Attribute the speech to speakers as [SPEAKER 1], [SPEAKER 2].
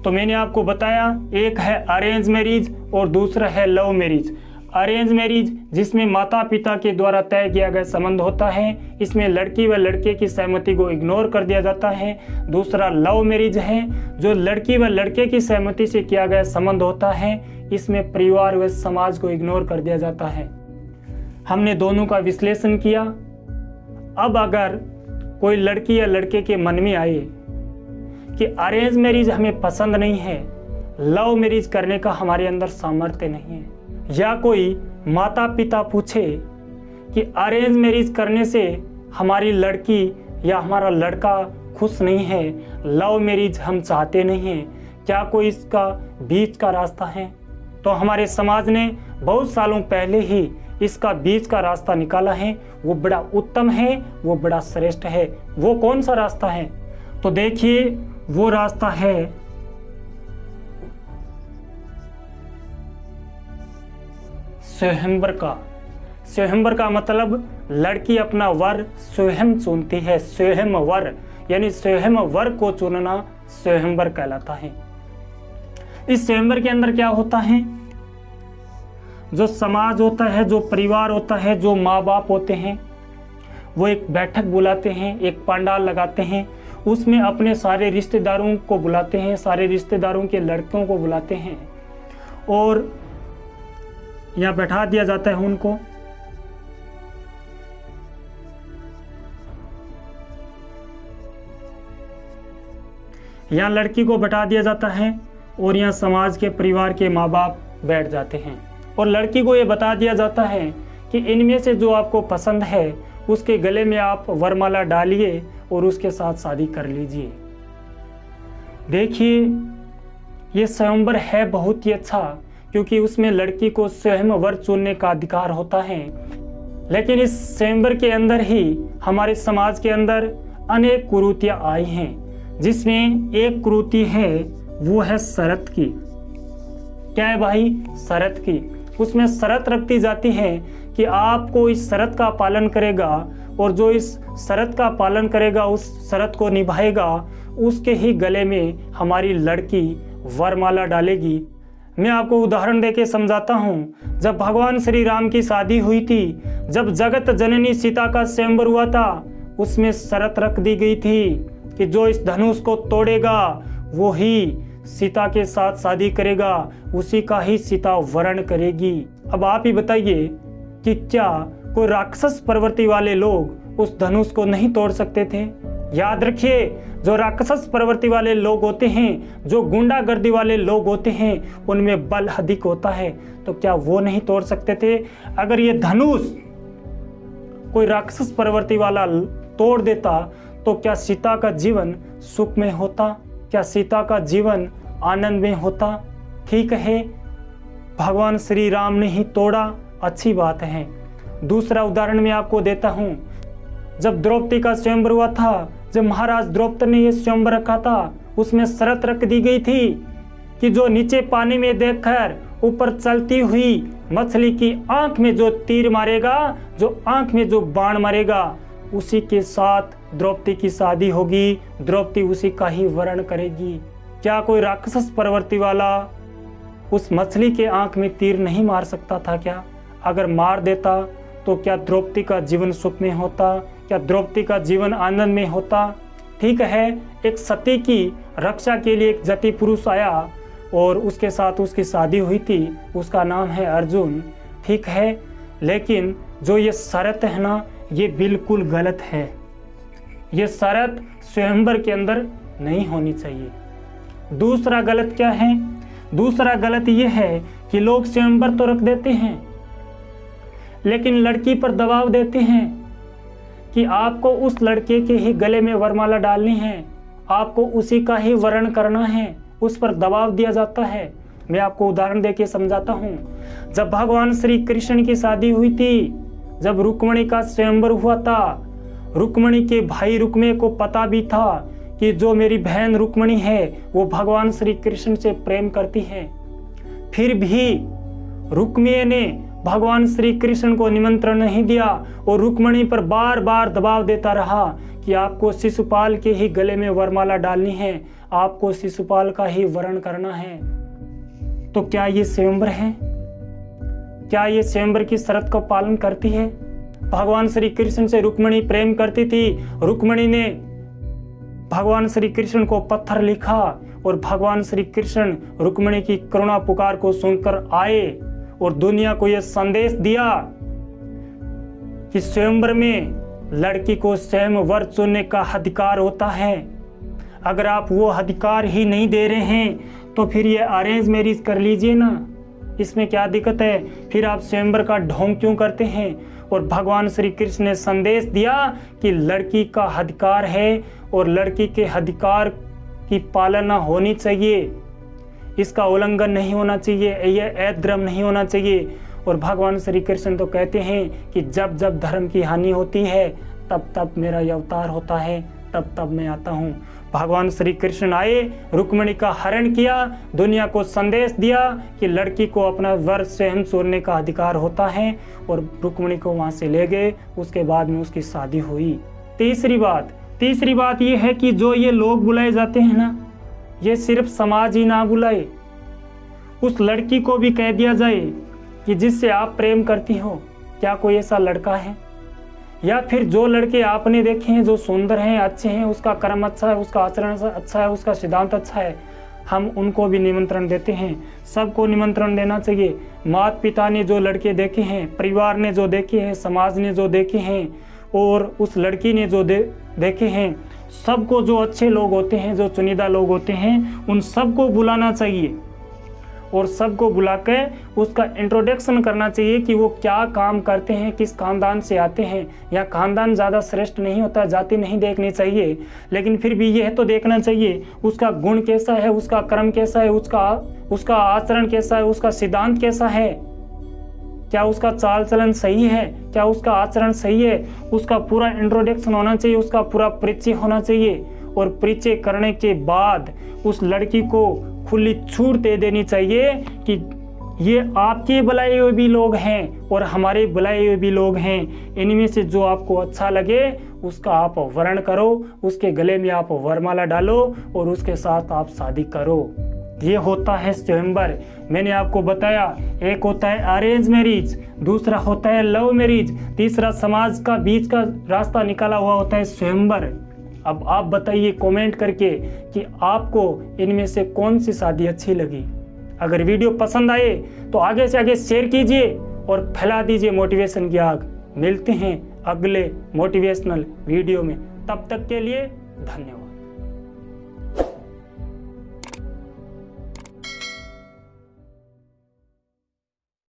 [SPEAKER 1] तो मैंने आपको बताया, एक है अरेंज मैरिज और दूसरा है लव मैरिज। अरेंज मैरिज जिसमें माता पिता के द्वारा तय किया गया संबंध होता है, इसमें लड़की व लड़के की सहमति को इग्नोर कर दिया जाता है। दूसरा लव मैरिज है, जो लड़की व लड़के की सहमति से किया गया संबंध होता है, इसमें परिवार व समाज को इग्नोर कर दिया जाता है। हमने दोनों का विश्लेषण किया। अब अगर कोई लड़की या लड़के के मन में आए कि अरेंज मैरिज हमें पसंद नहीं है, लव मैरिज करने का हमारे अंदर सामर्थ्य नहीं है, या कोई माता पिता पूछे कि अरेंज मैरिज करने से हमारी लड़की या हमारा लड़का खुश नहीं है, लव मैरिज हम चाहते नहीं हैं, क्या कोई इसका बीच का रास्ता है? तो हमारे समाज ने बहुत सालों पहले ही इसका बीच का रास्ता निकाला है। वो बड़ा उत्तम है, वो बड़ा श्रेष्ठ है। वो कौन सा रास्ता है? तो देखिए, वो रास्ता है स्वयंवर का। स्वयंवर का मतलब लड़की अपना वर स्वयं चुनती है। स्वयंवर यानी स्वयंवर को चुनना स्वयंवर कहलाता है। इस स्वयंवर के अंदर क्या होता है? जो समाज होता है, जो परिवार होता है, जो माँ बाप होते हैं, वो एक बैठक बुलाते हैं, एक पंडाल लगाते हैं, उसमें अपने सारे रिश्तेदारों को बुलाते हैं, सारे रिश्तेदारों के लड़कों को बुलाते हैं और यहाँ बैठा दिया जाता है उनको। यहाँ लड़की को बैठा दिया जाता है और यहाँ समाज के परिवार के माँ बाप बैठ जाते हैं और लड़की को ये बता दिया जाता है कि इनमें से जो आपको पसंद है उसके गले में आप वरमाला डालिए और उसके साथ शादी कर लीजिए। देखिए, ये स्वयंवर है बहुत ही अच्छा, क्योंकि उसमें लड़की को स्वयं वर चुनने का अधिकार होता है। लेकिन इस स्वयंवर के अंदर ही हमारे समाज के अंदर अनेक कुरीतियां आई हैं, जिसमें एक कुरीति है, वो है शर्त की। क्या है भाई? शर्त की। उसमें शर्त रखती जाती है कि आपको इस शर्त का पालन करेगा और जो इस शर्त का पालन करेगा, उस शर्त को निभाएगा, उसके ही गले में हमारी लड़की वरमाला डालेगी। मैं आपको उदाहरण देके समझाता हूँ। जब भगवान श्री राम की शादी हुई थी, जब जगत जननी सीता का स्वयंवर हुआ था, उसमें शर्त रख दी गई थी कि जो इस धनुष को तोड़ेगा वो ही सीता के साथ शादी करेगा, उसी का ही सीता वरण करेगी। अब आप ही बताइए कि क्या कोई राक्षस प्रवृत्ति वाले लोग उस धनुष को नहीं तोड़ सकते थे? याद रखिए, जो राक्षस प्रवृत्ति वाले लोग होते हैं, जो गुंडागर्दी वाले लोग होते हैं, उनमें बल अधिक होता है, तो क्या वो नहीं तोड़ सकते थे? अगर ये धनुष कोई राक्षस प्रवृत्ति वाला तोड़ देता तो क्या सीता का जीवन सुख में होता? क्या सीता का जीवन आनंद में होता? ठीक है, भगवान श्री राम ने ही तोड़ा, अच्छी बात है। दूसरा उदाहरण मैं आपको देता हूँ। जब द्रौपदी का स्वयंवर हुआ था, जब महाराज द्रौपदी ने ये स्वयंवर रखा था, उसमें शर्त रख दी गई थी कि जो नीचे पानी में देखकर ऊपर चलती हुई मछली की आंख में जो तीर मारेगा, जो आंख में जो बाण मारेगा, उसी के साथ द्रौपदी की शादी होगी, द्रौपदी उसी का ही वरण करेगी। क्या कोई राक्षस प्रवृत्ति वाला उस मछली के आंख में तीर नहीं मार सकता था? क्या अगर मार देता तो क्या द्रौपदी का जीवन सुख में होता? क्या द्रौपदी का जीवन आनंद में होता? ठीक है, एक सती की रक्षा के लिए एक जति पुरुष आया और उसके साथ उसकी शादी हुई थी, उसका नाम है अर्जुन। ठीक है, लेकिन जो ये शर्त है ना, ये बिल्कुल गलत है। ये शर्त स्वयंवर के अंदर नहीं होनी चाहिए। दूसरा गलत क्या है? दूसरा गलत ये है कि लोग स्वयंवर तो रख देते हैं, लेकिन लड़की पर दबाव देते हैं कि आपको उस लड़के के ही गले में वरमाला डालनी है, आपको उसी का ही वरण करना है, उस पर दबाव दिया जाता है। मैं आपको उदाहरण देके समझाता हूँ। जब भगवान श्री कृष्ण की शादी हुई थी, जब रुक्मिणी का स्वयंवर हुआ था, रुक्मिणी के भाई रुक्मे को पता भी था कि जो मेरी बहन रुक्मिणी है वो भगवान श्री कृष्ण से प्रेम करती है, फिर भी रुक्मिणी ने भगवान श्री कृष्ण को निमंत्रण नहीं दिया और रुक्मिणी पर बार बार दबाव देता रहा कि आपको शिशुपाल के ही गले में वरमाला डालनी है, आपको शिशुपाल का ही वरण करना है। तो क्या ये स्वयंवर है? क्या ये स्वयंवर की शर्त का पालन करती है? भगवान श्री कृष्ण से रुक्मिणी प्रेम करती थी। रुक्मिणी ने भगवान श्री कृष्ण को पत्थर लिखा और भगवान श्री कृष्ण रुक्मिणी की करुणा पुकार को सुनकर आए और दुनिया को यह संदेश दिया कि स्वयंवर में लड़की को स्वयं वर चुनने का अधिकार होता है। अगर आप वो अधिकार ही नहीं दे रहे हैं तो फिर ये अरेंज मैरिज कर लीजिए ना, इसमें क्या दिक्कत है? फिर आप स्वयंवर का ढोंग क्यों करते हैं? और भगवान श्री कृष्ण ने संदेश दिया कि लड़की का अधिकार है और लड़की के अधिकार की पालना होनी चाहिए, इसका उल्लंघन नहीं होना चाहिए, यह अधर्म नहीं होना चाहिए। और भगवान श्री कृष्ण तो कहते हैं कि जब जब धर्म की हानि होती है तब तब मेरा अवतार होता है, तब तब मैं आता हूँ। भगवान श्री कृष्ण आए, रुक्मिणी का हरण किया, दुनिया को संदेश दिया कि लड़की को अपना वर स्वयं चुनने का अधिकार होता है और रुक्मिणी को वहां से ले गए। उसके बाद में उसकी शादी हुई। तीसरी बात यह है कि जो ये लोग बुलाए जाते हैं ना, ये सिर्फ समाज ही ना बुलाए, उस लड़की को भी कह दिया जाए कि जिससे आप प्रेम करती हो क्या कोई ऐसा लड़का है? या फिर जो लड़के आपने देखे हैं जो सुंदर हैं, अच्छे हैं, उसका कर्म अच्छा है, उसका आचरण अच्छा है, उसका सिद्धांत अच्छा है, हम उनको भी निमंत्रण देते हैं। सबको निमंत्रण देना चाहिए। माता पिता ने जो लड़के देखे हैं, परिवार ने जो देखे हैं, समाज ने जो देखे हैं और उस लड़की ने जो देखे हैं, सबको, जो अच्छे लोग होते हैं, जो चुनिंदा लोग होते हैं, उन सबको बुलाना चाहिए और सबको बुला के उसका इंट्रोडक्शन करना चाहिए कि वो क्या काम करते हैं, किस खानदान से आते हैं। या खानदान ज़्यादा श्रेष्ठ नहीं होता, जाति नहीं देखनी चाहिए, लेकिन फिर भी यह तो देखना चाहिए उसका गुण कैसा है, उसका कर्म कैसा है, उसका आचरण कैसा है, उसका सिद्धांत कैसा है, क्या उसका चाल चलन सही है, क्या उसका आचरण सही है। उसका पूरा इंट्रोडक्शन होना चाहिए, उसका पूरा परिचय होना चाहिए। और परिचय करने के बाद उस लड़की को खुली छूट दे देनी चाहिए कि ये आपके बुलाए हुए भी लोग हैं और हमारे बुलाए हुए भी लोग हैं, इनमें से जो आपको अच्छा लगे उसका आप वरण करो, उसके गले में आप वरमाला डालो और उसके साथ आप शादी करो। ये होता है स्वयंवर। मैंने आपको बताया, एक होता है अरेंज मैरिज, दूसरा होता है लव मैरिज, तीसरा समाज का बीच का रास्ता निकाला हुआ होता है स्वयंवर। अब आप बताइए कमेंट करके कि आपको इनमें से कौन सी शादी अच्छी लगी। अगर वीडियो पसंद आए तो आगे से आगे शेयर कीजिए और फैला दीजिए मोटिवेशन की आग। मिलते हैं अगले मोटिवेशनल वीडियो में, तब तक के लिए धन्यवाद।